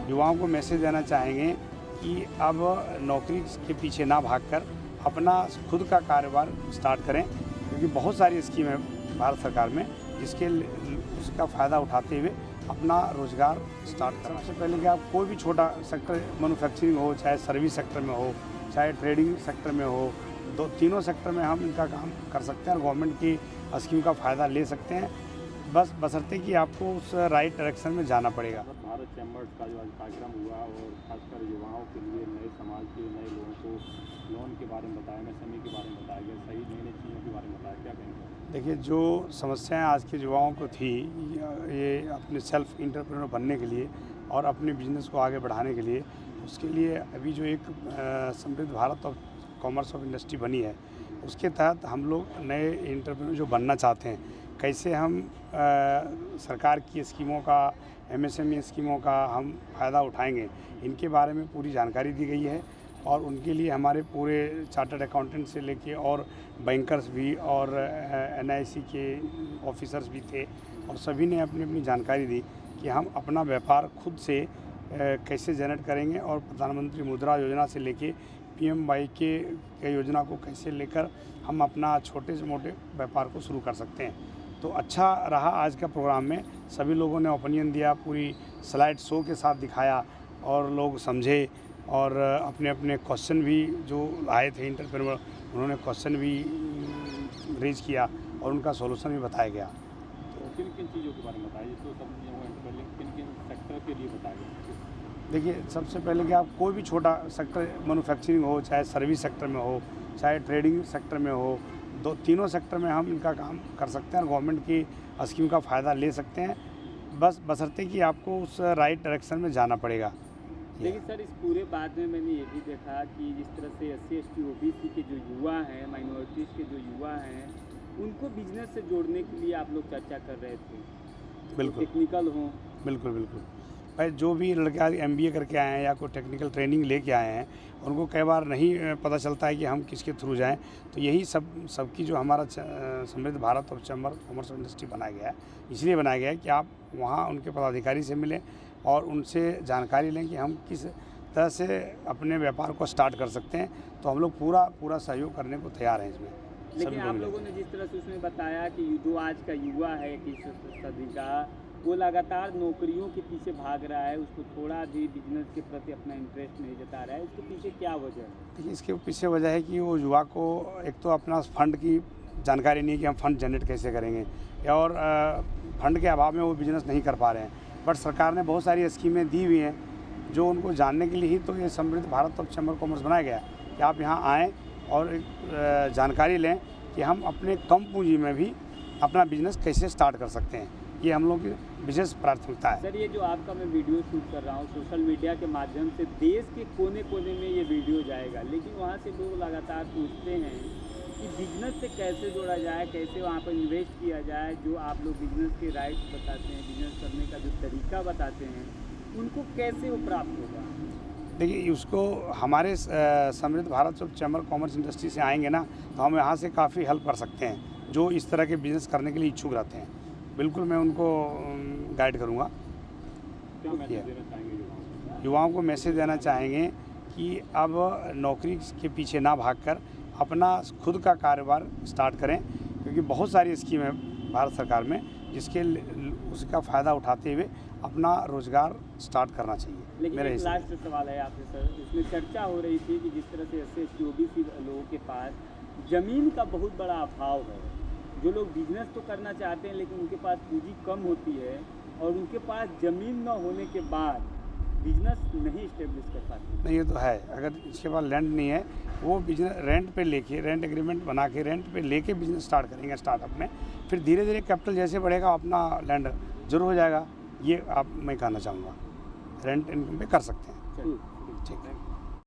युवाओं को मैसेज देना चाहेंगे कि अब नौकरी के पीछे ना भागकर अपना खुद का कारोबार स्टार्ट करें, क्योंकि बहुत सारी स्कीम है भारत सरकार में जिसके उसका फ़ायदा उठाते हुए अपना रोज़गार स्टार्ट करना। सबसे पहले कि आप कोई भी छोटा सेक्टर, मैन्युफैक्चरिंग हो, चाहे सर्विस सेक्टर में हो, चाहे ट्रेडिंग सेक्टर में हो, तीनों सेक्टर में हम इनका काम कर सकते हैं और गवर्नमेंट की स्कीम का फ़ायदा ले सकते हैं, बस बशर्ते कि आपको उस राइट डायरेक्शन में जाना पड़ेगा। भारत चैम्बर्स का जो आज कार्यक्रम हुआ और खासकर युवाओं के लिए, नए समाज के नए लोगों को लोन के बारे में बताया, एमएसएमई के बारे में बताया गया, सही नई नई चीज़ों के बारे में बताया, क्या कहेंगे? देखिए, जो समस्याएं आज के युवाओं को थी, ये अपने सेल्फ एंटरप्रेन्योर बनने के लिए और अपने बिजनेस को आगे बढ़ाने के लिए, उसके लिए अभी जो एक समृद्ध भारत और कॉमर्स ऑफ इंडस्ट्री बनी है, उसके तहत हम लोग नए एंटरप्रेन्योर जो बनना चाहते हैं, कैसे हम सरकार की स्कीमों का, एमएसएमई स्कीमों का हम फ़ायदा उठाएंगे, इनके बारे में पूरी जानकारी दी गई है। और उनके लिए हमारे पूरे चार्टर्ड अकाउंटेंट से लेके और बैंकर्स भी और एनआईसी के ऑफिसर्स भी थे, और सभी ने अपनी अपनी जानकारी दी कि हम अपना व्यापार खुद से कैसे जनरेट करेंगे और प्रधानमंत्री मुद्रा योजना से लेके पीएमवाई के योजना को कैसे लेकर हम अपना छोटे से मोटे व्यापार को शुरू कर सकते हैं। तो अच्छा रहा आज का प्रोग्राम में, सभी लोगों ने ओपिनियन दिया, पूरी स्लाइड शो के साथ दिखाया और लोग समझे, और अपने अपने क्वेश्चन भी जो आए थे एंटरप्रेन्योर, उन्होंने क्वेश्चन भी रेज किया और उनका सॉल्यूशन भी बताया गया। तो किन किन चीज़ों के बारे में बताइए, तो सब किन किन सेक्टर के लिए बताया गया? देखिए, सबसे पहले कि आप कोई भी छोटा सेक्टर, मैन्युफैक्चरिंग हो, चाहे सर्विस सेक्टर में हो, चाहे ट्रेडिंग सेक्टर में हो, तीनों सेक्टर में हम इनका काम कर सकते हैं और गवर्नमेंट की स्कीम का फ़ायदा ले सकते हैं, बस बशर्ते कि आपको उस राइट डायरेक्शन में जाना पड़ेगा। लेकिन सर, इस पूरे बात में मैंने ये भी देखा कि जिस तरह से SC ST OBC के जो युवा हैं, माइनॉरिटीज़ के जो युवा हैं, उनको बिजनेस से जोड़ने के लिए आप लोग चर्चा कर रहे थे। बिल्कुल, टेक्निकल हों। बिल्कुल बिल्कुल भाई, जो भी लड़के आज MBA करके आए हैं या कोई टेक्निकल ट्रेनिंग लेके आए हैं, उनको कई बार नहीं पता चलता है कि हम किसके थ्रू जाएं। तो यही सबकी जो हमारा समृद्ध भारत और चैम्बर कॉमर्स ऑफ इंडस्ट्री बनाया गया है, इसलिए बनाया गया है कि आप वहाँ उनके पदाधिकारी से मिलें और उनसे जानकारी लें कि हम किस तरह से अपने व्यापार को स्टार्ट कर सकते हैं। तो हम लोग पूरा सहयोग करने को तैयार हैं इसमें। लेकिन आप लोगों ने जिस तरह से उसमें बताया कि जो आज का युवा है 21वीं सदी का, वो लगातार नौकरियों के पीछे भाग रहा है, उसको थोड़ा भी बिजनेस के प्रति अपना इंटरेस्ट नहीं जता रहा है, इसके पीछे क्या वजह है? देखिए, इसके पीछे वजह है कि वो युवा को एक तो अपना फंड की जानकारी नहीं है कि हम फंड जनरेट कैसे करेंगे, और फंड के अभाव में वो बिज़नेस नहीं कर पा रहे हैं। बट सरकार ने बहुत सारी स्कीमें दी हुई हैं जो उनको जानने के लिए ही तो ये समृद्ध भारत और चैम्बर कॉमर्स बनाया गया है कि आप यहाँ आएँ और एक जानकारी लें कि हम अपने कम पूंजी में भी अपना बिजनेस कैसे स्टार्ट कर सकते हैं। ये हम लोग की विशेष प्राथमिकता है। सर, ये जो आपका मैं वीडियो शूट कर रहा हूँ, सोशल मीडिया के माध्यम से देश के कोने कोने में ये वीडियो जाएगा, लेकिन वहाँ से लोग लगातार पूछते हैं कि बिजनेस से कैसे जोड़ा जाए, कैसे वहाँ पर इन्वेस्ट किया जाए। जो आप लोग बिजनेस के राइट्स बताते हैं, बिजनेस करने का जो तरीका बताते हैं, उनको कैसे वो प्राप्त होगा? देखिए, उसको हमारे समृद्ध भारत और चैम्बर कॉमर्स इंडस्ट्री से आएंगे ना, तो हम यहाँ से काफ़ी हेल्प कर सकते हैं जो इस तरह के बिज़नेस करने के लिए इच्छुक रहते हैं। बिल्कुल, मैं उनको गाइड करूँगा। क्या मैसेज देना चाहेंगे युवाओं को? मैसेज देना चाहेंगे कि अब नौकरी के पीछे ना भागकर अपना खुद का कारोबार स्टार्ट करें, क्योंकि बहुत सारी स्कीम है भारत सरकार में जिसके उसका फ़ायदा उठाते हुए अपना रोज़गार स्टार्ट करना चाहिए। लेकिन एक लास्ट सवाल है आपसे सर, इसमें चर्चा हो रही थी कि जिस तरह से SC ST OBC लोगों के पास ज़मीन का बहुत बड़ा अभाव है, जो लोग बिजनेस तो करना चाहते हैं लेकिन उनके पास पूंजी कम होती है और उनके पास ज़मीन न होने के बाद बिजनेस नहीं इस्टेब्लिश कर पाते। नहीं, ये तो है, अगर इसके पास लैंड नहीं है, वो बिजनेस रेंट पे लेके, रेंट एग्रीमेंट बना के रेंट पे लेके बिजनेस स्टार्ट करेंगे स्टार्टअप में, फिर धीरे धीरे कैपिटल जैसे बढ़ेगा अपना लैंड जरूर हो जाएगा। ये मैं कहना चाहूँगा, रेंट इनकम पे कर सकते हैं। ठीक है।